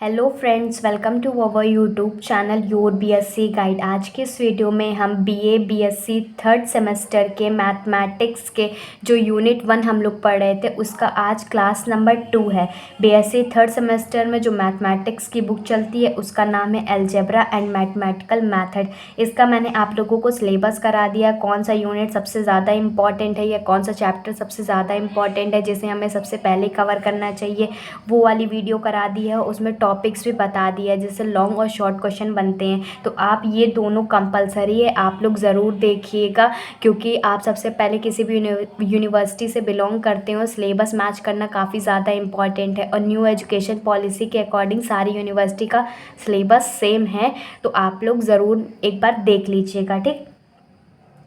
Hello friends, welcome to our YouTube channel your BSc guide. आज के इस video में हम बीए बीएससी थर्ड सेमेस्टर के मैथमेटिक्स के जो यूनिट 1 हम लोग पढ़ रहे थे उसका आज क्लास नंबर 2 है। बीएससी थर्ड सेमेस्टर में जो मैथमेटिक्स की बुक चलती है उसका नाम है अलजेब्रा एंड मैथमेटिकल मेथड। इसका मैंने आप लोगों को सिलेबस करा दिया, कौन सा यूनिट सबसे ज़्यादा इंपॉर्टेंट है या कौन सा चैप्टर सबसे ज़्यादा इंपॉर्टेंट है जिसे हमें सबसे पहले कवर करना चाहिए, वो वाली वीडियो करा दी है। उसमें टॉपिक्स भी बता दिया है जिससे लॉन्ग और शॉर्ट क्वेश्चन बनते हैं। तो आप ये दोनों कंपलसरी है, आप लोग ज़रूर देखिएगा, क्योंकि आप सबसे पहले किसी भी यूनिवर्सिटी से बिलोंग करते हो, सिलेबस मैच करना काफ़ी ज़्यादा इंपॉर्टेंट है। और न्यू एजुकेशन पॉलिसी के अकॉर्डिंग सारी यूनिवर्सिटी का सिलेबस सेम है, तो आप लोग ज़रूर एक बार देख लीजिएगा, ठीक।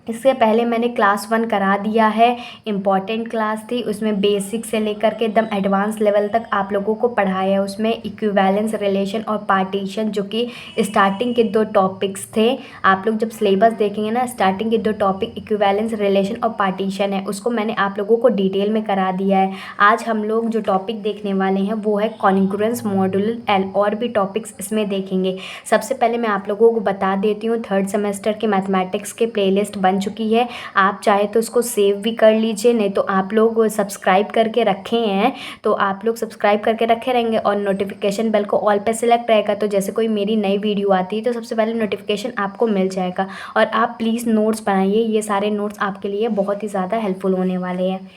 इससे पहले मैंने क्लास 1 करा दिया है, इम्पॉर्टेंट क्लास थी, उसमें बेसिक से लेकर के एकदम एडवांस लेवल तक आप लोगों को पढ़ाया है। उसमें इक्विवेलेंस, रिलेशन और पार्टीशन, जो कि स्टार्टिंग के 2 टॉपिक्स थे। आप लोग जब सिलेबस देखेंगे ना, स्टार्टिंग के 2 टॉपिक इक्विवेलेंस, रिलेशन और पार्टीशन है, उसको मैंने आप लोगों को डिटेल में करा दिया है। आज हम लोग जो टॉपिक देखने वाले हैं वो है कॉन्ग्रुएंस, मॉड्यूल एल, और भी टॉपिक्स इसमें देखेंगे। सबसे पहले मैं आप लोगों को बता देती हूँ, थर्ड सेमेस्टर के मैथमेटिक्स के प्लेलिस्ट बन चुकी है। आप चाहे तो उसको सेव भी कर लीजिए, नहीं तो आप लोग सब्सक्राइब करके रखे हैं तो आप लोग सब्सक्राइब करके रखे रहेंगे और नोटिफिकेशन बेल को ऑल पे सिलेक्ट रहेगा, तो जैसे कोई मेरी नई वीडियो आती है तो सबसे पहले नोटिफिकेशन आपको मिल जाएगा। और आप प्लीज़ नोट्स बनाइए, ये सारे नोट्स आपके लिए बहुत ही ज़्यादा हेल्पफुल होने वाले हैं।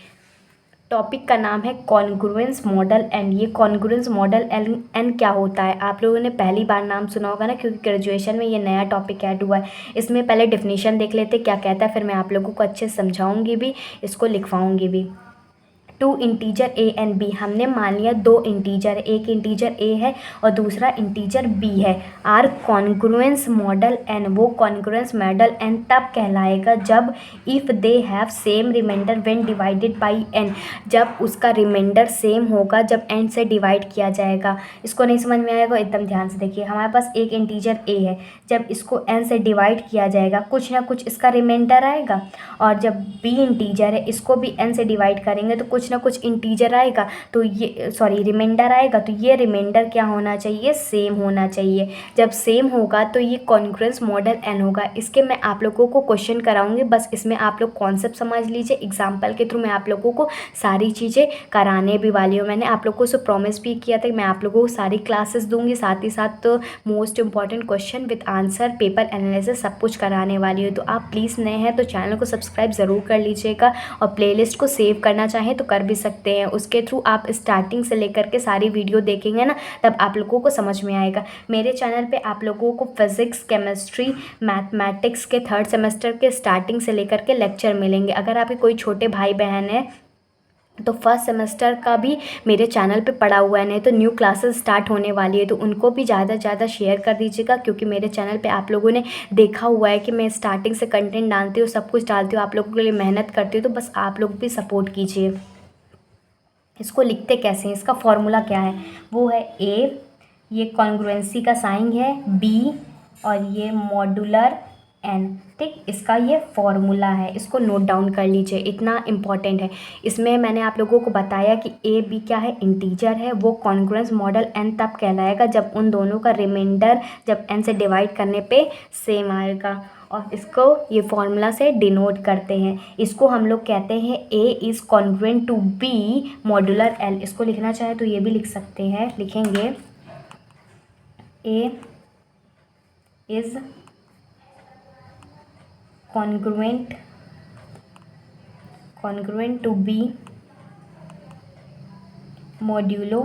टॉपिक का नाम है कॉन्ग्रुएंस मॉडल एन। ये कॉन्ग्रुएंस मॉडल एन क्या होता है, आप लोगों ने पहली बार नाम सुना होगा ना, क्योंकि ग्रेजुएशन में ये नया टॉपिक ऐड हुआ है। इसमें पहले डिफिनीशन देख लेते क्या कहता है, फिर मैं आप लोगों को अच्छे से समझाऊंगी भी, इसको लिखवाऊंगी भी। 2 इंटीजर ए एंड बी, हमने मान लिया 2 इंटीजर, एक इंटीजर ए है और दूसरा इंटीजर बी है। आर कॉन्ग्रुएंस मॉडल एन, वो कॉन्ग्रुएंस मॉडल एन तब कहलाएगा जब if they have same remainder when divided by n, जब उसका रिमाइंडर सेम होगा जब एन से डिवाइड किया जाएगा। इसको नहीं समझ में आएगा, एकदम ध्यान से देखिए। हमारे पास एक इंटीजर ए है, जब इसको एन से डिवाइड किया जाएगा कुछ ना कुछ इसका रिमाइंडर आएगा, और जब बी इंटीजर है इसको भी एन से डिवाइड करेंगे तो कुछ ना कुछ इंटीजर आएगा, तो ये रिमाइंडर आएगा, तो ये रिमाइंडर क्या होना चाहिए, सेम होना चाहिए। जब सेम होगा तो ये कॉन्ग्रुएंस मॉडल एन होगा। इसके मैं आप लोगों को क्वेश्चन कराऊंगी, बस इसमें आप लोग कॉन्सेप्ट समझ लीजिए। एग्जाम्पल के थ्रू मैं आप लोगों को सारी चीज़ें कराने भी वाली हूँ। मैंने आप लोगों को प्रॉमिस भी किया था कि मैं आप लोगों को सारी क्लासेस दूंगी, साथ ही साथ तो most important question with answer, paper analysis सब कुछ कराने वाली हूँ। तो आप प्लीज़ नए हैं तो चैनल को सब्सक्राइब ज़रूर कर लीजिएगा, और प्लेलिस्ट को सेव करना चाहें तो कर भी सकते हैं। उसके थ्रू आप स्टार्टिंग से लेकर के सारी वीडियो देखेंगे ना, तब आप लोगों को समझ में आएगा। मेरे चैनल पे आप लोगों को फिज़िक्स, केमिस्ट्री, मैथमेटिक्स के थर्ड सेमेस्टर के स्टार्टिंग से लेकर के लेक्चर मिलेंगे। अगर आपके कोई छोटे भाई बहन है तो फर्स्ट सेमेस्टर का भी मेरे चैनल पे पड़ा हुआ है, नहीं तो न्यू क्लासेस स्टार्ट होने वाली है, तो उनको भी ज़्यादा से ज़्यादा शेयर कर दीजिएगा, क्योंकि मेरे चैनल पे आप लोगों ने देखा हुआ है कि मैं स्टार्टिंग से कंटेंट डालती हूँ, सब कुछ डालती हूँ, आप लोगों के लिए मेहनत करती हूँ, तो बस आप लोग भी सपोर्ट कीजिए। इसको लिखते कैसे हैं, इसका फॉर्मूला क्या है, वो है ए, ये कॉन्ग्रुएंसी का साइन है, बी, और ये मॉड्यूलर एन, ठीक। इसका ये फॉर्मूला है, इसको नोट डाउन कर लीजिए, इतना इम्पॉर्टेंट है। इसमें मैंने आप लोगों को बताया कि ए बी क्या है, इंटीजर है, वो कॉन्ग्रुएंस मॉडल एन तब कहलाएगा जब उन दोनों का रिमाइंडर जब एन से डिवाइड करने पे सेम आएगा, और इसको ये फॉर्मूला से डिनोट करते हैं। इसको हम लोग कहते हैं a is congruent to b modular l. इसको लिखना चाहे तो ये भी लिख सकते हैं, लिखेंगे a is congruent to b modulo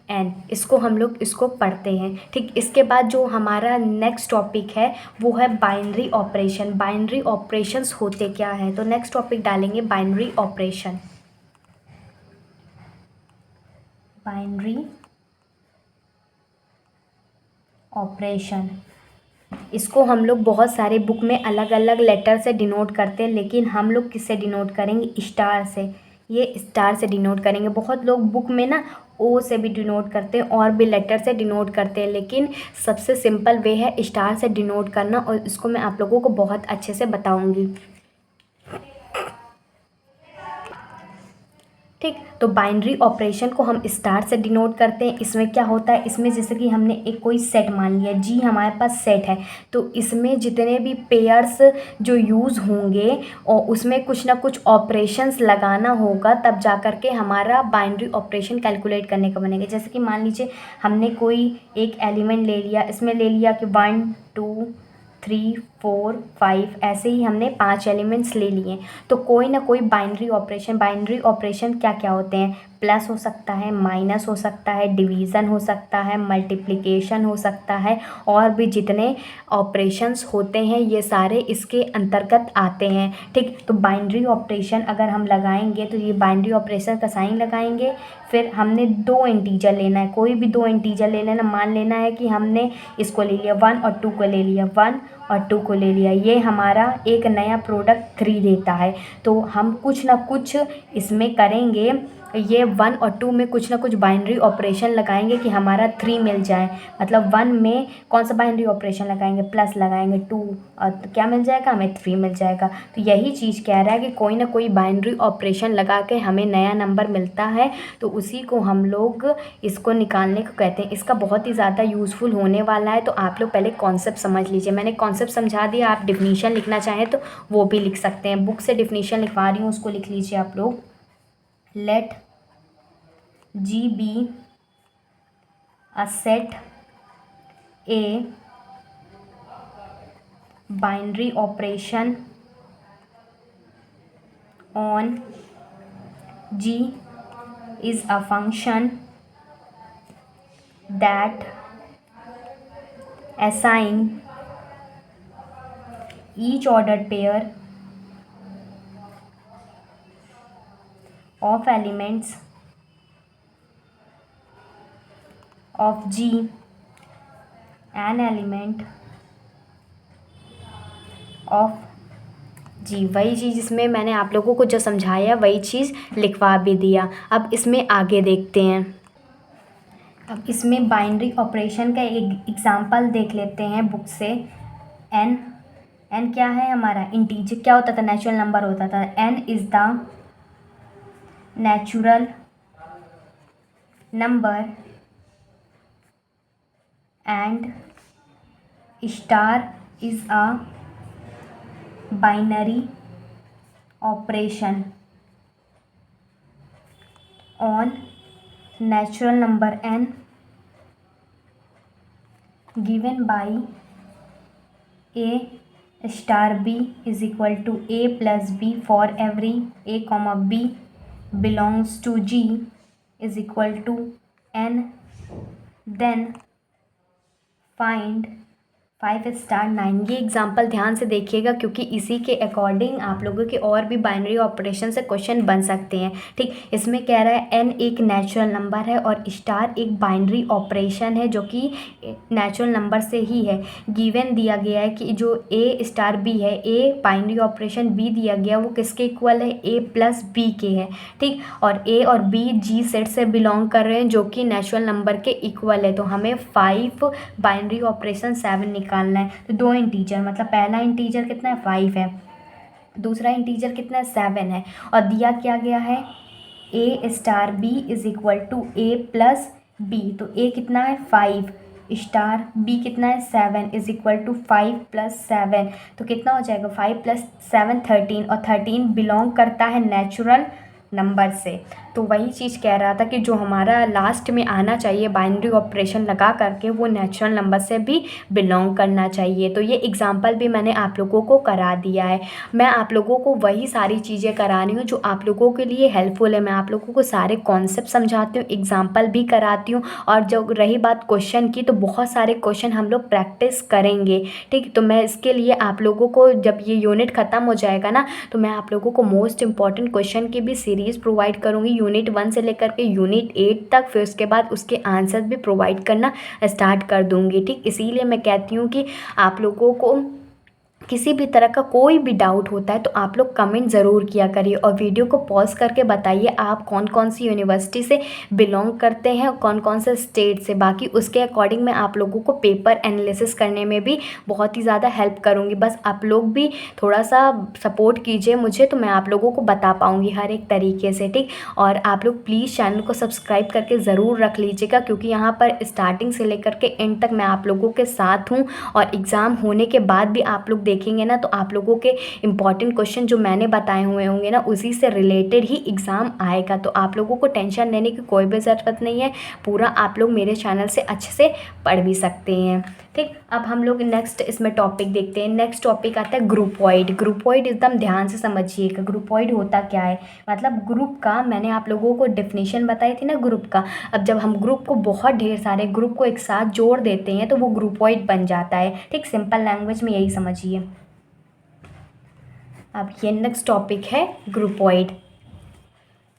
n. इसको हम लोग इसको पढ़ते हैं, ठीक। इसके बाद जो हमारा नेक्स्ट टॉपिक है वो है बाइनरी ऑपरेशन। बाइनरी ऑपरेशंस होते क्या है, तो नेक्स्ट टॉपिक डालेंगे बाइनरी ऑपरेशन। बाइनरी ऑपरेशन, इसको हम लोग बहुत सारे बुक में अलग अलग लेटर से डिनोट करते हैं, लेकिन हम लोग किससे डिनोट करेंगे, स्टार से। ये स्टार से डिनोट करेंगे। बहुत लोग बुक में ना ओ से भी डिनोट करते हैं और भी लेटर से डिनोट करते हैं, लेकिन सबसे सिंपल वे है स्टार से डिनोट करना, और इसको मैं आप लोगों को बहुत अच्छे से बताऊंगी। ठीक। तो बाइनरी ऑपरेशन को हम स्टार से डिनोट करते हैं। इसमें क्या होता है, इसमें जैसे कि हमने एक कोई सेट मान लिया जी, हमारे पास सेट है, तो इसमें जितने भी पेयर्स जो यूज़ होंगे और उसमें कुछ ना कुछ ऑपरेशंस लगाना होगा, तब जा कर के हमारा बाइनरी ऑपरेशन कैलकुलेट करने का बनेगा। जैसे कि मान लीजिए हमने कोई एक एलिमेंट ले लिया, इसमें ले लिया कि 1 2 3 4 5, ऐसे ही हमने 5 एलिमेंट्स ले लिए। तो कोई ना कोई बाइनरी ऑपरेशन क्या क्या होते हैं, प्लस हो सकता है, माइनस हो सकता है, डिवीज़न हो सकता है, मल्टीप्लिकेशन हो सकता है, और भी जितने ऑपरेशंस होते हैं ये सारे इसके अंतर्गत आते हैं। ठीक। तो बाइनरी ऑपरेशन अगर हम लगाएंगे तो ये बाइनरी ऑपरेशन का साइन लगाएंगे। फिर हमने 2 इंटीजर लेना है, कोई भी 2 इंटीजर ले लेना, मान लेना है कि हमने इसको ले लिया 1 और 2 को ले लिया, 1 और 2 को ले लिया, ये हमारा एक नया प्रोडक्ट 3 देता है। तो हम कुछ ना कुछ इसमें करेंगे, ये 1 और 2 में कुछ ना कुछ बाइनरी ऑपरेशन लगाएंगे कि हमारा 3 मिल जाए। मतलब 1 में कौन सा बाइनरी ऑपरेशन लगाएंगे, प्लस लगाएंगे 2, और तो क्या मिल जाएगा, हमें 3 मिल जाएगा। तो यही चीज़ कह रहा है कि कोई ना कोई बाइनरी ऑपरेशन लगा के हमें नया नंबर मिलता है, तो उसी को हम लोग इसको निकालने को कहते हैं। इसका बहुत ही ज़्यादा यूज़फुल होने वाला है, तो आप लोग पहले कॉन्सेप्ट समझ लीजिए। मैंने कॉन्सेप्ट समझा दिया, आप डिफिनीशन लिखना चाहें तो वो भी लिख सकते हैं। बुक से डिफिनीशन लिखवा रही हूँ, उसको लिख लीजिए आप लोग। Let G be a set A binary operation on G is a function that assign each ordered pair of elements of G an element of G। वही चीज़ इसमें मैंने आप लोगों को जो समझाया वही चीज़ लिखवा भी दिया। अब इसमें आगे देखते हैं। अब इसमें बाइनरी ऑपरेशन का एक एग्जांपल देख लेते हैं बुक से। n क्या है हमारा, इंटीजर क्या होता था, नेचुरल नंबर होता था। n is the natural number and star is a binary operation on natural number n given by a star b is equal to a plus b for every a comma b belongs to G is equal to n, then find 5 star 9। ये example ध्यान से देखिएगा, क्योंकि इसी के according आप लोगों के और भी बाइनरी ऑपरेशन से क्वेश्चन बन सकते हैं। ठीक। इसमें कह रहा है n एक नेचुरल नंबर है और स्टार एक बाइनरी ऑपरेशन है जो कि नेचुरल नंबर से ही है। गिवन दिया गया है कि जो a स्टार b है, a बाइनरी ऑपरेशन b दिया गया वो किसके इक्वल है, a प्लस b के है। ठीक। और a और b G सेट से बिलोंग कर रहे हैं जो कि नेचुरल नंबर के इक्वल है। तो हमें 5 बाइनरी ऑपरेशन 7 निकालना है। तो 2 इंटीजर, मतलब पहला इंटीजर कितना है, 5 है, दूसरा इंटीजर कितना है, 7 है, और दिया क्या गया है, a star b is equal to a plus b। तो a कितना है, 5 स्टार b कितना है, 7 इज इक्वल टू 5 प्लस 7। तो कितना हो जाएगा, 5 प्लस 7 13, और 13 बिलोंग करता है नेचुरल नंबर से। तो वही चीज़ कह रहा था कि जो हमारा लास्ट में आना चाहिए बाइनरी ऑपरेशन लगा करके वो नेचुरल नंबर से भी बिलोंग करना चाहिए। तो ये एग्जांपल भी मैंने आप लोगों को करा दिया है। मैं आप लोगों को वही सारी चीज़ें करा रही हूँ जो आप लोगों के लिए हेल्पफुल है। मैं आप लोगों को सारे कॉन्सेप्ट समझाती हूँ, एग्जाम्पल भी कराती हूँ, और जब रही बात क्वेश्चन की तो बहुत सारे क्वेश्चन हम लोग प्रैक्टिस करेंगे। ठीक। तो मैं इसके लिए आप लोगों को जब ये यूनिट ख़त्म हो जाएगा ना, तो मैं आप लोगों को मोस्ट इंपॉर्टेंट क्वेश्चन की भी सीरीज़ प्रोवाइड करूँगी, यूनिट 1 से लेकर के यूनिट 8 तक। फिर उसके बाद उसके आंसर भी प्रोवाइड करना स्टार्ट कर दूँगी। ठीक। इसीलिए मैं कहती हूँ कि आप लोगों को किसी भी तरह का कोई भी डाउट होता है तो आप लोग कमेंट ज़रूर किया करिए और वीडियो को पॉज़ करके बताइए आप कौन कौन सी यूनिवर्सिटी से बिलोंग करते हैं और कौन कौन से स्टेट से। बाकी उसके अकॉर्डिंग मैं आप लोगों को पेपर एनालिसिस करने में भी बहुत ही ज़्यादा हेल्प करूँगी। बस आप लोग भी थोड़ा सा सपोर्ट कीजिए मुझे, तो मैं आप लोगों को बता पाऊँगी हर एक तरीके से, ठीक। और आप लोग प्लीज़ चैनल को सब्सक्राइब करके ज़रूर रख लीजिएगा, क्योंकि यहाँ पर स्टार्टिंग से लेकर के एंड तक मैं आप लोगों के साथ हूँ। और एग्ज़ाम होने के बाद भी आप लोग देखेंगे ना, तो आप लोगों के इम्पॉर्टेंट क्वेश्चन जो मैंने बताए हुए होंगे ना, उसी से रिलेटेड ही एग्ज़ाम आएगा। तो आप लोगों को टेंशन लेने की कोई भी ज़रूरत नहीं है, पूरा आप लोग मेरे चैनल से अच्छे से पढ़ भी सकते हैं, ठीक। अब हम लोग नेक्स्ट इसमें टॉपिक देखते हैं। नेक्स्ट टॉपिक आता है ग्रुपॉइड। ग्रुपॉइड एकदम ध्यान से समझिएगा, ग्रुपॉइड होता क्या है। मतलब ग्रुप का मैंने आप लोगों को डेफिनेशन बताई थी ना ग्रुप का। अब जब हम ग्रुप को, बहुत ढेर सारे ग्रुप को एक साथ जोड़ देते हैं तो वो ग्रुपॉइड बन जाता है, ठीक। सिंपल लैंग्वेज में यही समझिए। अब ये नेक्स्ट टॉपिक है ग्रुपॉइड।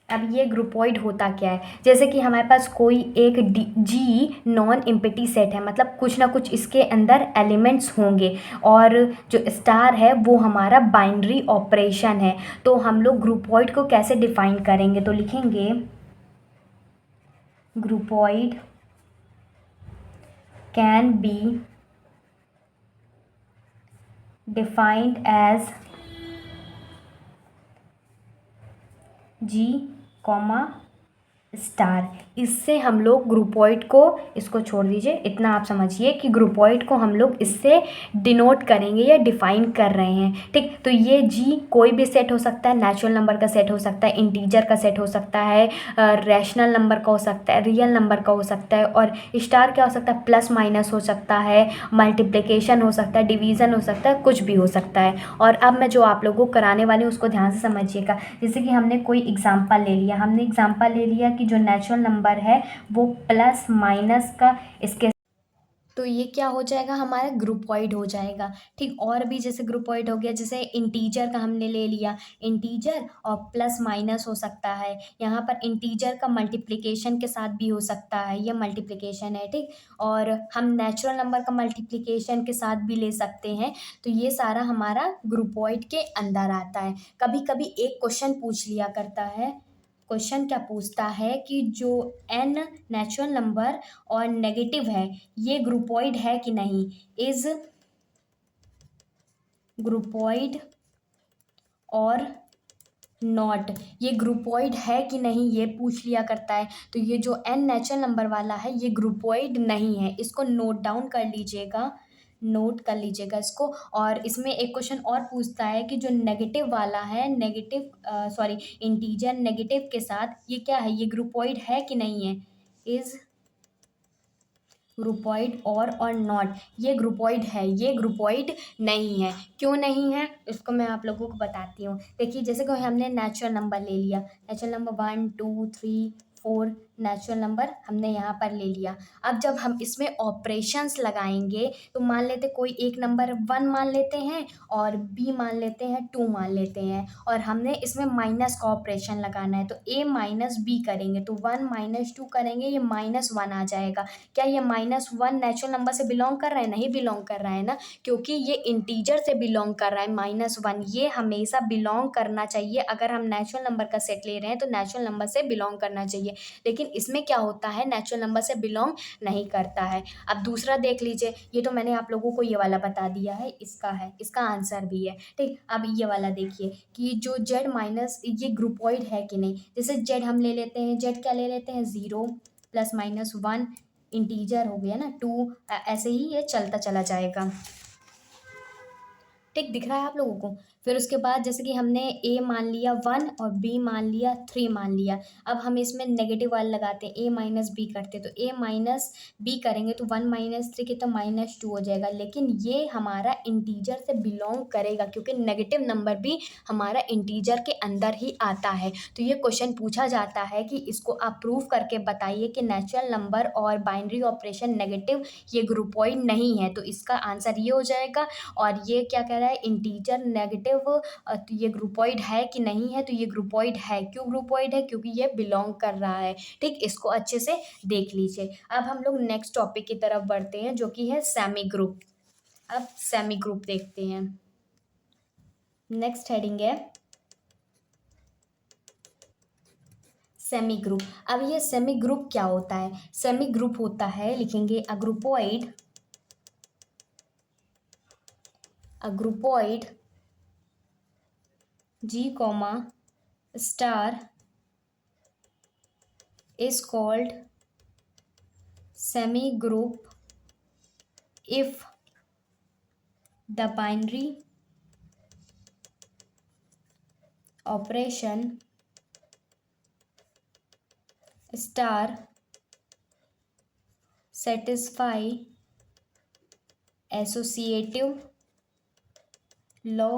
अब ये ग्रुपॉइड होता क्या है, जैसे कि हमारे पास कोई एक जी नॉन एम्प्टी सेट है, मतलब कुछ ना कुछ इसके अंदर एलिमेंट्स होंगे और जो स्टार है वो हमारा बाइनरी ऑपरेशन है। तो हम लोग ग्रुपॉइड को कैसे डिफाइन करेंगे, तो लिखेंगे groupoid can be defined as G comma star. इससे हम लोग ग्रुपॉइड को, इसको छोड़ दीजिए, इतना आप समझिए कि ग्रुपॉइड को हम लोग इससे डिनोट करेंगे या डिफाइन कर रहे हैं, ठीक। तो ये जी कोई भी सेट हो सकता है, नेचुरल नंबर का सेट हो सकता है, इंटीजर का सेट हो सकता है, रैशनल नंबर का हो सकता है, रियल नंबर का हो सकता है, और स्टार क्या हो सकता है, प्लस माइनस हो सकता है, मल्टीप्लिकेशन हो सकता है, डिवीज़न हो सकता है, कुछ भी हो सकता है। और अब मैं जो आप लोगों को कराने वाली हूँ उसको ध्यान से समझिएगा। जैसे कि हमने कोई एग्जांपल ले लिया, हमने एग्जांपल ले लिया कि जो नेचुरल नंबर है वो प्लस माइनस का इसके, तो ये क्या हो जाएगा, हमारा ग्रुपॉइड हो जाएगा, ठीक। और भी जैसे ग्रुपॉइड हो गया, जैसे इंटीजर का हमने ले लिया, इंटीजर और प्लस माइनस हो सकता है। यहाँ पर इंटीजर का मल्टीप्लिकेशन के साथ भी हो सकता है, ये मल्टीप्लिकेशन है, ठीक। और हम नेचुरल नंबर का मल्टीप्लिकेशन के साथ भी ले सकते हैं। तो ये सारा हमारा ग्रुपॉइड के अंदर आता है। कभी कभी एक क्वेश्चन पूछ लिया करता है, क्वेश्चन क्या पूछता है कि जो एन नेचुरल नंबर और नेगेटिव है, ये ग्रुपॉइड है कि नहीं, इज ग्रुपॉइड और नॉट, ये ग्रुपॉइड है कि नहीं ये पूछ लिया करता है। तो ये जो एन नेचुरल नंबर वाला है ये ग्रुपॉइड नहीं है, इसको नोट डाउन कर लीजिएगा, नोट कर लीजिएगा इसको। और इसमें एक क्वेश्चन और पूछता है कि जो नेगेटिव वाला है, नेगेटिव सॉरी इंटीजर नेगेटिव के साथ, ये क्या है, ये ग्रुपॉइड है कि नहीं है, इज ग्रुपॉइड और नॉट, ये ग्रुपॉइड है, ये ग्रुपॉइड नहीं है। क्यों नहीं है इसको मैं आप लोगों को बताती हूँ। देखिए जैसे कि हमने नेचुरल नंबर ले लिया, नेचुरल नंबर 1 2 3 4 नेचुरल नंबर हमने यहाँ पर ले लिया। अब जब हम इसमें ऑपरेशंस लगाएंगे तो मान लेते कोई एक नंबर 1 मान लेते हैं और बी मान लेते हैं, 2 मान लेते हैं, और हमने इसमें माइनस का ऑपरेशन लगाना है। तो ए माइनस बी करेंगे तो 1 - 2 करेंगे, ये -1 आ जाएगा। क्या ये -1 नेचुरल नंबर से बिलोंग कर रहा है, नहीं बिलोंग कर रहा है ना, क्योंकि ये इंटीजर से बिलोंग कर रहा है। -1 ये हमेशा बिलोंग करना चाहिए, अगर हम नेचुरल नंबर का सेट ले रहे हैं तो नेचुरल नंबर से बिलोंग करना चाहिए। लेकिन इसमें क्या होता है, नेचुरल नंबर से बिलोंग नहीं करता है। अब दूसरा देख लीजिए, ये तो मैंने आप लोगों को ये वाला बता दिया है, इसका है, इसका आंसर भी है, ठीक। अब ये वाला देखिए कि जो जेड माइनस, ये ग्रुपॉइड है कि नहीं। जैसे जेड हम ले लेते हैं, जेड क्या ले लेते हैं, 0 +- 1 इंटीजर हो गया ना, 2, ऐसे ही ये चलता चला जाएगा, ठीक। दिख रहा है आप लोगों को। फिर उसके बाद जैसे कि हमने ए मान लिया 1 और बी मान लिया 3 मान लिया। अब हम इसमें नेगेटिव वाले लगाते हैं, ए माइनस बी करते हैं, तो ए माइनस बी करेंगे तो 1 - 3 कितना -2 हो जाएगा। लेकिन ये हमारा इंटीजर से बिलोंग करेगा, क्योंकि नेगेटिव नंबर भी हमारा इंटीजर के अंदर ही आता है। तो ये क्वेश्चन पूछा जाता है कि इसको आप प्रूव करके बताइए कि नेचुरल नंबर और बाइनरी ऑपरेशन नेगेटिव ये ग्रुपॉइड नहीं है। तो इसका आंसर ये हो जाएगा। और ये क्या कह रहा है, इंटीजर नेगेटिव, तो ये ग्रुपॉइड है कि नहीं है, तो ये ग्रुपॉइड है। क्यों ग्रुपॉइड है, क्योंकि ये बिलोंग कर रहा है, ठीक। इसको अच्छे से देख लीजिए। अब हम लोग नेक्स्ट टॉपिक की तरफ बढ़ते हैं जो कि है सेमी ग्रुप। अब सेमी ग्रुप देखते हैं। नेक्स्ट हेडिंग है सेमी ग्रुप। अब ये सेमी ग्रुप क्या होता है? सेमी ग्रुप होता है, लिखेंगे अ groupoid G comma star is called semi group if the binary operation star satisfy associative law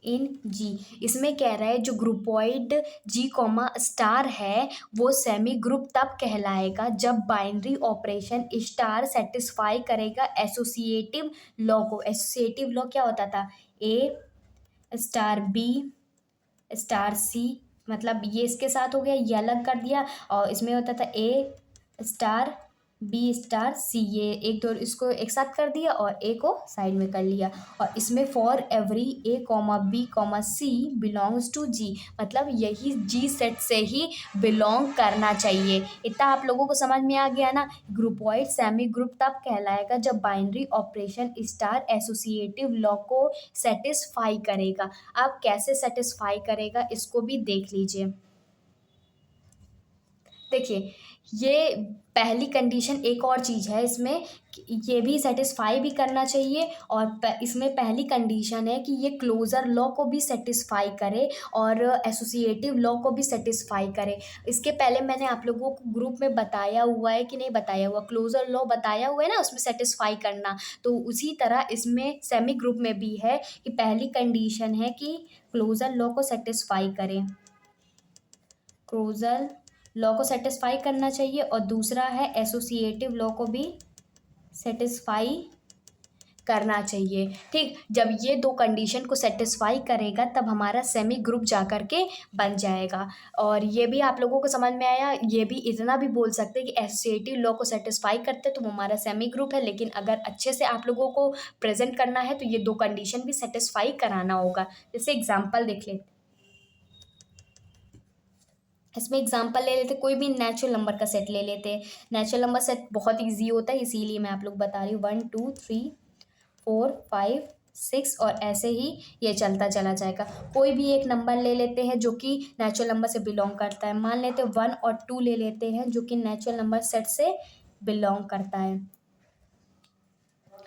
इन जी। इसमें कह रहा है जो ग्रुपॉइड जी कॉमा स्टार है वो सेमी ग्रुप तब कहलाएगा जब बाइनरी ऑपरेशन स्टार सेटिस्फाई करेगा एसोसिएटिव लॉ को। एसोसिएटिव लॉ क्या होता था? ए स्टार बी स्टार सी, मतलब ये इसके साथ हो गया, ये अलग कर दिया, और इसमें होता था ए स्टार बी स्टार सी, ये एक दो इसको एक साथ कर दिया और ए को साइड में कर लिया। और इसमें for every A comma B comma C belongs to G, मतलब यही जी सेट से ही बिलोंग करना चाहिए। इतना आप लोगों को समझ में आ गया ना? ग्रुपॉइड सेमी ग्रुप तब कहलाएगा जब binary operation star associative law को सेटिस्फाई करेगा। अब कैसे सेटिस्फाई करेगा इसको भी देख लीजिए। देखिए, ये पहली कंडीशन एक और चीज़ है इसमें कि ये भी सेटिस्फाई भी करना चाहिए, और इसमें पहली कंडीशन है कि ये क्लोज़र लॉ को भी सेटिस्फाई करे और एसोसिएटिव लॉ को भी सेटिस्फाई करे। इसके पहले मैंने आप लोगों को ग्रुप में बताया हुआ है कि नहीं बताया हुआ? क्लोज़र लॉ बताया हुआ है ना, उसमें सेटिस्फाई करना। तो उसी तरह इसमें सेमी ग्रुप में भी है कि पहली कंडीशन है कि क्लोज़र लॉ को सेटिस्फाई करें, क्लोज़र लॉ को सेटिस्फाई करना चाहिए, और दूसरा है एसोसिएटिव लॉ को भी सेटिस्फाई करना चाहिए। ठीक, जब ये दो कंडीशन को सेटिस्फाई करेगा तब हमारा सेमी ग्रुप जा कर के बन जाएगा। और ये भी आप लोगों को समझ में आया? ये भी इतना भी बोल सकते हैं कि एसोसिएटिव लॉ को सेटिस्फाई करते तो हमारा सेमी ग्रुप है, लेकिन अगर अच्छे से आप लोगों को प्रेजेंट करना है तो ये दो कंडीशन भी सेटिस्फाई कराना होगा। जैसे एग्जाम्पल देख लेते, इसमें एग्जाम्पल ले लेते, कोई भी नेचुरल नंबर का सेट ले लेते हैं। नेचुरल नंबर सेट बहुत इजी होता है, इसीलिए मैं आप लोग बता रही हूँ। 1 2 3 4 5 6 और ऐसे ही ये चलता चला जाएगा। कोई भी एक नंबर ले लेते हैं जो कि नेचुरल नंबर से बिलोंग करता है। मान लेते हैं 1 और 2 ले लेते हैं जो कि नेचुरल नंबर सेट से बिलोंग करता है।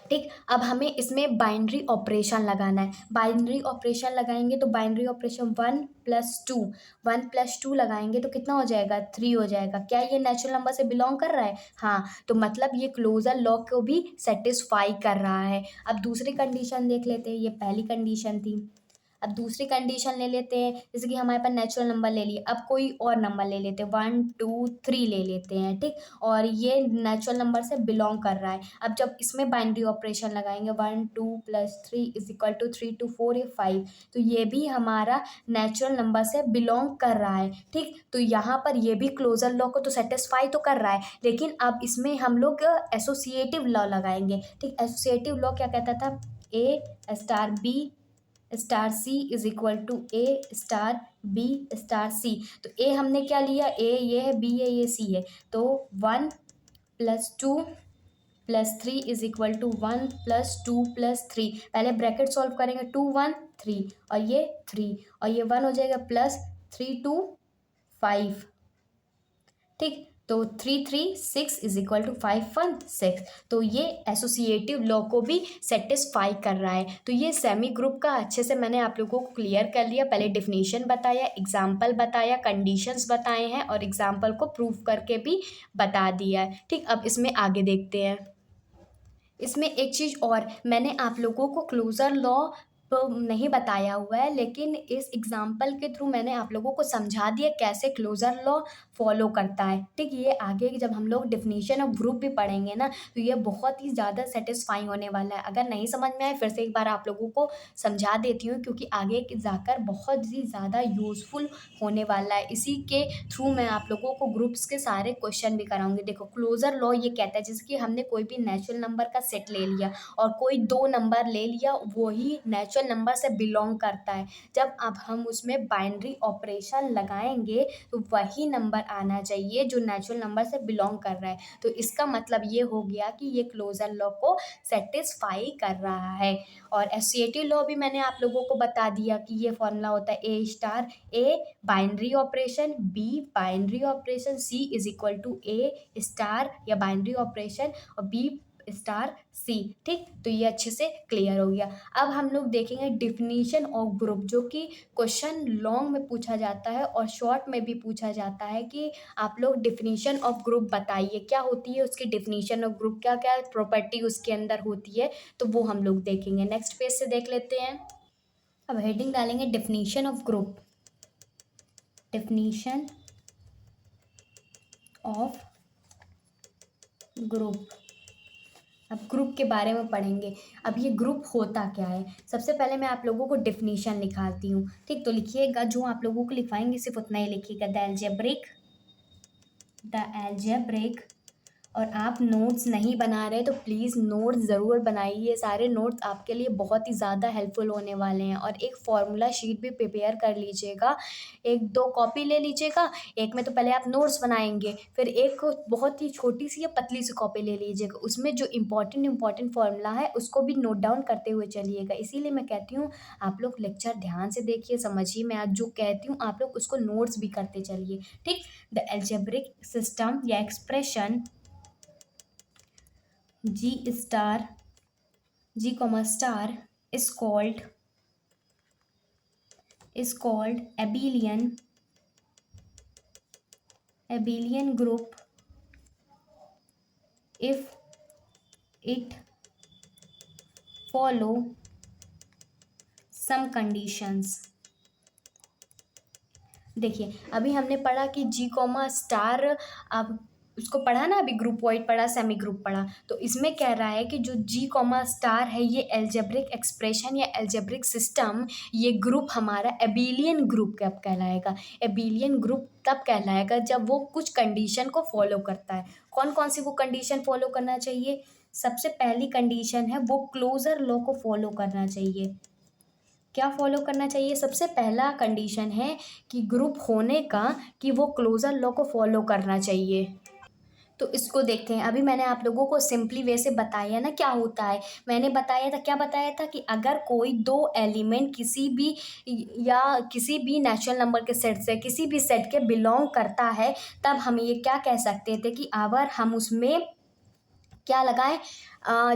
ठीक, अब हमें इसमें बाइनरी ऑपरेशन लगाना है। बाइनरी ऑपरेशन लगाएंगे तो बाइनरी ऑपरेशन 1 + 2 लगाएंगे तो कितना हो जाएगा? 3 हो जाएगा। क्या ये नेचुरल नंबर से बिलोंग कर रहा है? हाँ, तो मतलब ये क्लोजर लॉ को भी सेटिस्फाई कर रहा है। अब दूसरी कंडीशन देख लेते हैं, ये पहली कंडीशन थी। अब दूसरी कंडीशन ले लेते हैं, जैसे कि हमारे पास नेचुरल नंबर ले लिए, अब कोई और नंबर ले लेते हैं, 1 2 3 ले लेते हैं। ठीक, और ये नेचुरल नंबर से बिलोंग कर रहा है। अब जब इसमें बाइनरी ऑपरेशन लगाएंगे 1 2 + 3 = 3 2 4 5, तो ये भी हमारा नेचुरल नंबर से बिलोंग कर रहा है। ठीक, तो यहाँ पर ये भी क्लोजर लॉ को तो सेटिस्फाई तो कर रहा है, लेकिन अब इसमें हम लोग एसोसिएटिव लॉ लगाएंगे। ठीक, एसोसिएटिव लॉ क्या कहता था? ए स्टार बी स्टार सी = ए स्टार बी स्टार सी। तो ए हमने क्या लिया? ए ये है, बी है, ये सी है। तो 1 + 2 + 3 = 1 + 2 + 3। पहले ब्रैकेट सॉल्व करेंगे, 2 1 3 और ये 3 और ये 1 हो जाएगा, +3 2 5। ठीक, तो 3 3 6 = 5 1 6। तो ये एसोसिएटिव लॉ को भी सेटिस्फाई कर रहा है। तो ये सेमी ग्रुप का अच्छे से मैंने आप लोगों को क्लियर कर लिया। पहले डिफिनीशन बताया, एग्जाम्पल बताया, कंडीशंस बताए हैं और एग्जाम्पल को प्रूव करके भी बता दिया है। ठीक, अब इसमें आगे देखते हैं। इसमें एक चीज़ और, मैंने आप लोगों को क्लोजर लॉ तो नहीं बताया हुआ है, लेकिन इस एग्जाम्पल के थ्रू मैंने आप लोगों को समझा दिया कैसे क्लोजर लॉ फॉलो करता है। ठीक, ये आगे जब हम लोग डिफिनीशन ऑफ ग्रुप भी पढ़ेंगे ना, तो ये बहुत ही ज़्यादा सेटिस्फाइंग होने वाला है। अगर नहीं समझ में आए फिर से एक बार आप लोगों को समझा देती हूँ, क्योंकि आगे जाकर बहुत ही ज़्यादा यूज़फुल होने वाला है। इसी के थ्रू मैं आप लोगों को ग्रुप्स के सारे क्वेश्चन भी कराऊंगी। देखो, क्लोजर लॉ ये कहता है जैसे कि हमने कोई भी नेचुरल नंबर का सेट ले लिया और कोई दो नंबर ले लिया, वही नेचुरल नेचुरल नंबर से बिलोंग करता है। जब अब हम उसमें बाइनरी ऑपरेशन लगाएंगे तो वही नंबर आना चाहिए जो नेचुरल नंबर से बिलोंग कर रहा है। तो इसका मतलब ये हो गया कि ये क्लोजर लॉ को सेटिस्फाई कर रहा है। और एसोसिएटिव लॉ भी मैंने आप लोगों को बता दिया कि ये फॉर्मूला होता है A star, A binary operation, B binary operation, C is equal to A star या बाइनरी ऑपरेशन और बी स्टार सी। ठीक, तो ये अच्छे से क्लियर हो गया। अब हम लोग देखेंगे डिफिनीशन ऑफ ग्रुप, जो कि क्वेश्चन लॉन्ग में पूछा जाता है और शॉर्ट में भी पूछा जाता है कि आप लोग डिफिनीशन ऑफ ग्रुप बताइए, क्या होती है उसकी डिफिनीशन ऑफ ग्रुप, क्या क्या प्रॉपर्टी उसके अंदर होती है, तो वो हम लोग देखेंगे। नेक्स्ट पेज से देख लेते हैं। अब हेडिंग डालेंगे definition of group, definition of group. अब ग्रुप के बारे में पढ़ेंगे। अब ये ग्रुप होता क्या है, सबसे पहले मैं आप लोगों को डिफिनीशन लिखाती हूँ। ठीक, तो लिखिएगा, जो आप लोगों को लिखवाएंगे सिर्फ उतना ही लिखिएगा। द एल्जेब्रिक और आप नोट्स नहीं बना रहे तो प्लीज़ नोट्स ज़रूर बनाइए। ये सारे नोट्स आपके लिए बहुत ही ज़्यादा हेल्पफुल होने वाले हैं। और एक फॉर्मूला शीट भी प्रिपेयर कर लीजिएगा, एक दो कॉपी ले लीजिएगा। एक में तो पहले आप नोट्स बनाएंगे, फिर एक बहुत ही छोटी सी या पतली सी कॉपी ले लीजिएगा, उसमें जो इम्पॉर्टेंट फार्मूला है उसको भी नोट डाउन करते हुए चलिएगा। इसीलिए मैं कहती हूँ आप लोग लेक्चर ध्यान से देखिए, समझिए, मैं आज जो कहती हूँ आप लोग उसको नोट्स भी करते चलिए। ठीक, द एल्जेब्रिक सिस्टम या expression G star is called abelian group if it follow some conditions। देखिए, अभी हमने पढ़ा कि जी कॉमा स्टार, अब उसको पढ़ा ना, अभी ग्रुप वाइड पढ़ा, सेमी ग्रुप पढ़ा। तो इसमें कह रहा है कि जो जी कॉमा स्टार है ये एल्जेब्रिक एक्सप्रेशन या एल्जेब्रिक सिस्टम, ये ग्रुप हमारा एबिलियन ग्रुप कब कहलाएगा। एबिलियन ग्रुप तब कहलाएगा जब वो कुछ कंडीशन को फॉलो करता है। कौन कौन सी वो कंडीशन फॉलो करना चाहिए? सबसे पहली कंडीशन है वो क्लोजर लॉ को फॉलो करना चाहिए। क्या फॉलो करना चाहिए? सबसे पहला कंडीशन है कि ग्रुप होने का कि वो क्लोजर लॉ को फॉलो करना चाहिए। तो इसको देखते हैं। अभी मैंने आप लोगों को सिंपली वे से बताया ना क्या होता है। मैंने बताया था, क्या बताया था कि अगर कोई दो एलिमेंट किसी भी नेचुरल नंबर के सेट से किसी भी सेट के बिलोंग करता है, तब हम ये क्या कह सकते थे कि अगर हम उसमें क्या लगाएं,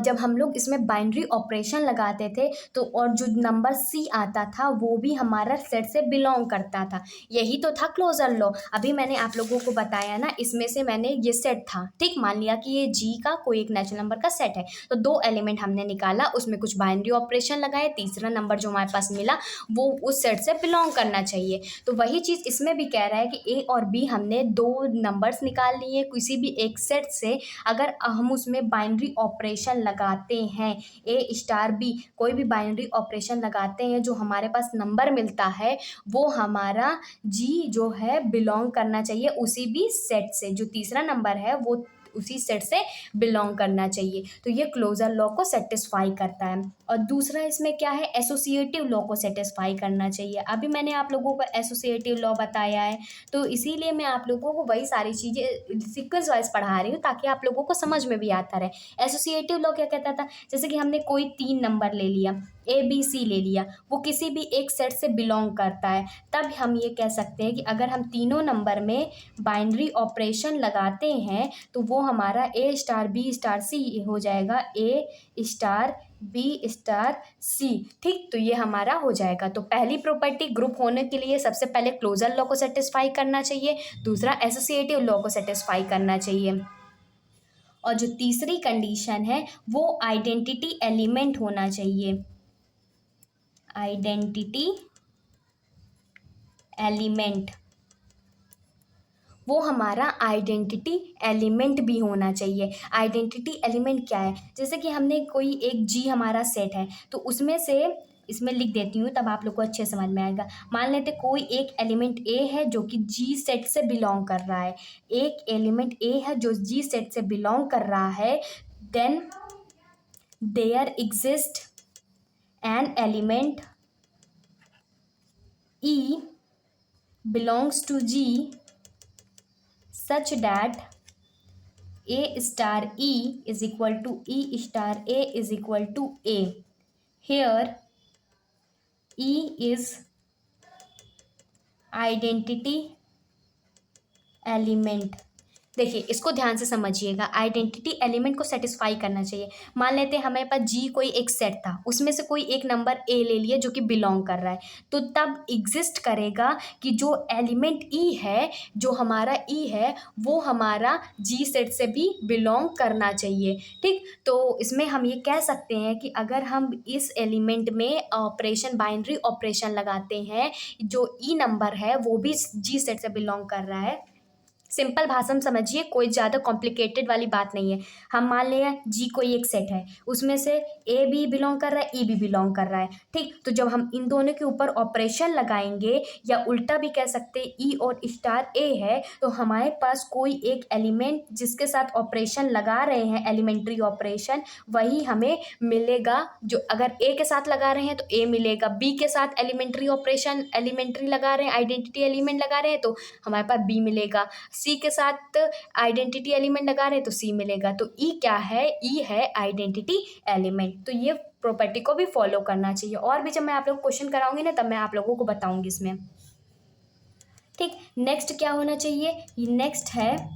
जब हम लोग इसमें बाइनरी ऑपरेशन लगाते थे तो और जो नंबर सी आता था वो भी हमारा सेट से बिलोंग करता था। यही तो था क्लोजर लॉ। अभी मैंने आप लोगों को बताया ना, इसमें से मैंने ये सेट था, ठीक, मान लिया कि ये जी का कोई एक नेचुरल नंबर का सेट है, तो दो एलिमेंट हमने निकाला, उसमें कुछ बाइनरी ऑपरेशन लगाए, तीसरा नंबर जो हमारे पास मिला वो उस सेट से बिलोंग करना चाहिए। तो वही चीज़ इसमें भी कह रहा है कि ए और बी हमने दो नंबर्स निकाल लिए किसी भी एक सेट से, अगर हम उसमें बाइनरी ऑपरेशन लगाते हैं, ए स्टार बी, कोई भी बाइनरी ऑपरेशन लगाते हैं, जो हमारे पास नंबर मिलता है वो हमारा जी जो है बिलोंग करना चाहिए उसी भी सेट से, जो तीसरा नंबर है वो उसी सेट से बिलोंग करना चाहिए। तो ये क्लोजर लॉ को सेटिस्फाई करता है। और दूसरा इसमें क्या है, एसोसिएटिव लॉ को सेटिस्फाई करना चाहिए। अभी मैंने आप लोगों को एसोसिएटिव लॉ बताया है, तो इसीलिए मैं आप लोगों को वही सारी चीज़ें सीक्वेंस वाइज पढ़ा रही हूँ ताकि आप लोगों को समझ में भी आता रहे। एसोसिएटिव लॉ क्या कहता था, जैसे कि हमने कोई तीन नंबर ले लिया, ए बी सी ले लिया, वो किसी भी एक सेट से बिलोंग करता है, तब हम ये कह सकते हैं कि अगर हम तीनों नंबर में बाइनरी ऑपरेशन लगाते हैं तो वो हमारा ए स्टार बी स्टार सी हो जाएगा, ए स्टार बी स्टार सी। ठीक, तो ये हमारा हो जाएगा। तो पहली प्रॉपर्टी, ग्रुप होने के लिए सबसे पहले क्लोजर लॉ को सेटिस्फाई करना चाहिए, दूसरा एसोसिएटिव लॉ को सेटिस्फाई करना चाहिए, और जो तीसरी कंडीशन है वो आइडेंटिटी एलिमेंट होना चाहिए। आइडेंटिटी एलिमेंट, वो हमारा आइडेंटिटी एलिमेंट भी होना चाहिए। आइडेंटिटी एलिमेंट क्या है, जैसे कि हमने कोई एक जी हमारा सेट है, तो उसमें से, इसमें लिख देती हूँ तब आप लोग को अच्छे समझ में आएगा। मान लेते कोई एक एलिमेंट ए है जो कि जी सेट से बिलोंग कर रहा है, एक एलिमेंट ए है जो जी सेट से बिलोंग कर रहा है, then there exist an element E belongs to G such that A star E is equal to E star A is equal to A. Here E is identity element. देखिए इसको ध्यान से समझिएगा, identity element को satisfy करना चाहिए। मान लेते हैं हमारे पास जी कोई एक सेट था, उसमें से कोई एक नंबर ए ले लिया जो कि बिलोंग कर रहा है, तो तब एग्जिस्ट करेगा कि जो एलिमेंट ई है, जो हमारा ई है, वो हमारा जी सेट से भी बिलोंग करना चाहिए। ठीक, तो इसमें हम ये कह सकते हैं कि अगर हम इस एलिमेंट में ऑपरेशन, बाइनरी ऑपरेशन लगाते हैं, जो ई नंबर है वो भी जी सेट से बिलोंग कर रहा है। सिंपल भाषा में समझिए, कोई ज़्यादा कॉम्प्लिकेटेड वाली बात नहीं है। हम मान लें जी कोई एक सेट है, उसमें से ए भी बिलोंग कर रहा है, ई भी बिलोंग कर रहा है। ठीक, तो जब हम इन दोनों के ऊपर ऑपरेशन लगाएंगे, या उल्टा भी कह सकते हैं ई और स्टार ए है, तो हमारे पास कोई एक एलिमेंट जिसके साथ ऑपरेशन लगा रहे हैं, एलिमेंट्री ऑपरेशन, वही हमें मिलेगा। जो अगर ए के साथ लगा रहे हैं तो ए मिलेगा, बी के साथ एलिमेंट्री ऑपरेशन, एलिमेंट्री लगा रहे हैं, आइडेंटिटी एलिमेंट लगा रहे हैं तो हमारे पास बी मिलेगा, सी के साथ आइडेंटिटी एलिमेंट लगा रहे हैं तो सी मिलेगा। तो ई क्या है? ई है आइडेंटिटी एलिमेंट। तो ये प्रॉपर्टी को भी फॉलो करना चाहिए, और भी जब मैं आप लोग क्वेश्चन कराऊंगी ना, तब मैं आप लोगों को बताऊंगी इसमें। ठीक, नेक्स्ट क्या होना चाहिए? नेक्स्ट है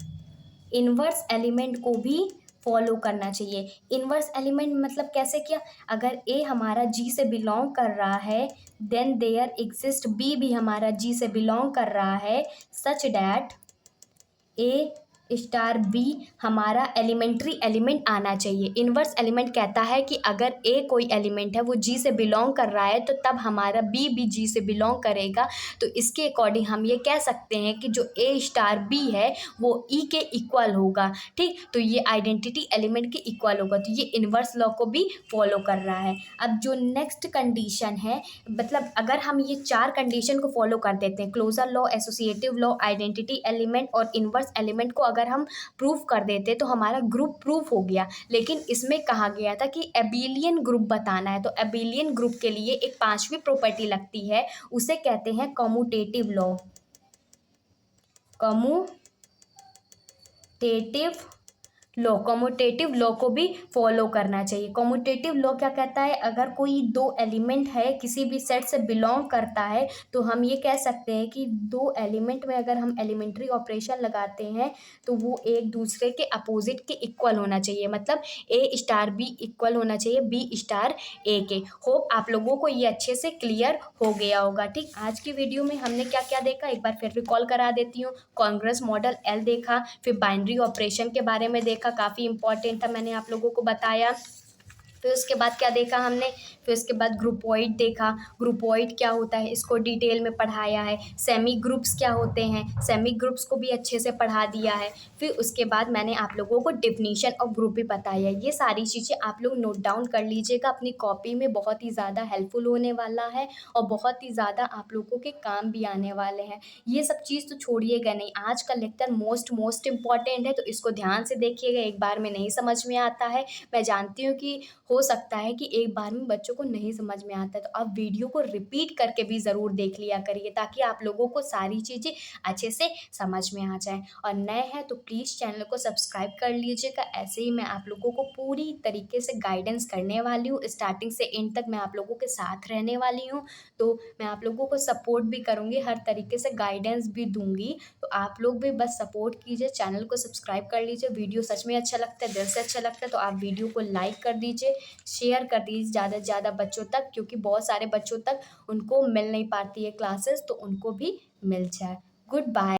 इनवर्स एलिमेंट को भी फॉलो करना चाहिए। इनवर्स एलिमेंट मतलब कैसे किया? अगर ए हमारा जी से बिलोंग कर रहा है, देन देयर एग्जिस्ट बी भी हमारा जी से बिलोंग कर रहा है, such that a star b हमारा एलिमेंट्री एलिमेंट आना चाहिए। इनवर्स एलिमेंट कहता है कि अगर ए कोई एलिमेंट है वो जी से बिलोंग कर रहा है, तो तब हमारा बी भी जी से बिलोंग करेगा। तो इसके अकॉर्डिंग हम ये कह सकते हैं कि जो ए स्टार बी है वो ई के इक्वल होगा। ठीक, तो ये आइडेंटिटी एलिमेंट के इक्वल होगा, तो ये इनवर्स लॉ को भी फॉलो कर रहा है। अब जो नेक्स्ट कंडीशन है, मतलब अगर हम ये चार कंडीशन को फॉलो कर देते हैं, closure law, associative law, identity element और इनवर्स एलिमेंट को अगर हम प्रूफ कर देते तो हमारा ग्रुप प्रूफ हो गया। लेकिन इसमें कहा गया था कि एबिलियन ग्रुप बताना है, तो एबिलियन ग्रुप के लिए एक पांचवी प्रॉपर्टी लगती है, उसे कहते हैं कम्यूटेटिव लॉ। कम्यूटेटिव लॉ को भी फॉलो करना चाहिए। कम्यूटेटिव लॉ क्या कहता है? अगर कोई दो एलिमेंट है, किसी भी सेट से बिलोंग करता है, तो हम ये कह सकते हैं कि दो एलिमेंट में अगर हम एलिमेंट्री ऑपरेशन लगाते हैं तो वो एक दूसरे के अपोजिट के इक्वल होना चाहिए। मतलब ए स्टार बी इक्वल होना चाहिए बी स्टार ए के। होप आप लोगों को ये अच्छे से क्लियर हो गया होगा। ठीक, आज की वीडियो में हमने क्या क्या देखा, एक बार फिर रिकॉल करा देती हूँ। कॉन्ग्रेस मॉडल एल देखा, फिर बाइनरी ऑपरेशन के बारे में देखा, काफ़ी इंपॉर्टेंट था, मैंने आप लोगों को बताया। फिर उसके बाद क्या देखा हमने? फिर उसके बाद ग्रुपॉइड देखा, ग्रुपॉइड क्या होता है इसको डिटेल में पढ़ाया है। सेमी ग्रुप्स क्या होते हैं, सेमी ग्रुप्स को भी अच्छे से पढ़ा दिया है। फिर उसके बाद मैंने आप लोगों को डिफिनीशन ऑफ ग्रुप भी बताया। ये सारी चीज़ें आप लोग नोट डाउन कर लीजिएगा अपनी कॉपी में, बहुत ही ज़्यादा हेल्पफुल होने वाला है और बहुत ही ज़्यादा आप लोगों के काम भी आने वाले हैं। ये सब चीज़ तो छोड़िएगा नहीं, आज का लेक्चर मोस्ट इम्पॉर्टेंट है, तो इसको ध्यान से देखिएगा। एक बार में नहीं समझ में आता है, मैं जानती हूँ कि हो सकता है कि एक बार में बच्चों को नहीं समझ में आता है, तो आप वीडियो को रिपीट करके भी ज़रूर देख लिया करिए, ताकि आप लोगों को सारी चीज़ें अच्छे से समझ में आ जाएं। और नए हैं तो प्लीज़ चैनल को सब्सक्राइब कर लीजिएगा। ऐसे ही मैं आप लोगों को पूरी तरीके से गाइडेंस करने वाली हूँ, स्टार्टिंग से एंड तक मैं आप लोगों के साथ रहने वाली हूँ। तो मैं आप लोगों को सपोर्ट भी करूँगी, हर तरीके से गाइडेंस भी दूँगी। तो आप लोग भी बस सपोर्ट कीजिए, चैनल को सब्सक्राइब कर लीजिए। वीडियो सच में अच्छा लगता है, दिल से अच्छा लगता है, तो आप वीडियो को लाइक कर दीजिए, शेयर कर दीजिए ज़्यादा से ज़्यादा बच्चों तक, क्योंकि बहुत सारे बच्चों तक उनको मिल नहीं पाती है क्लासेस, तो उनको भी मिल जाए। Good bye.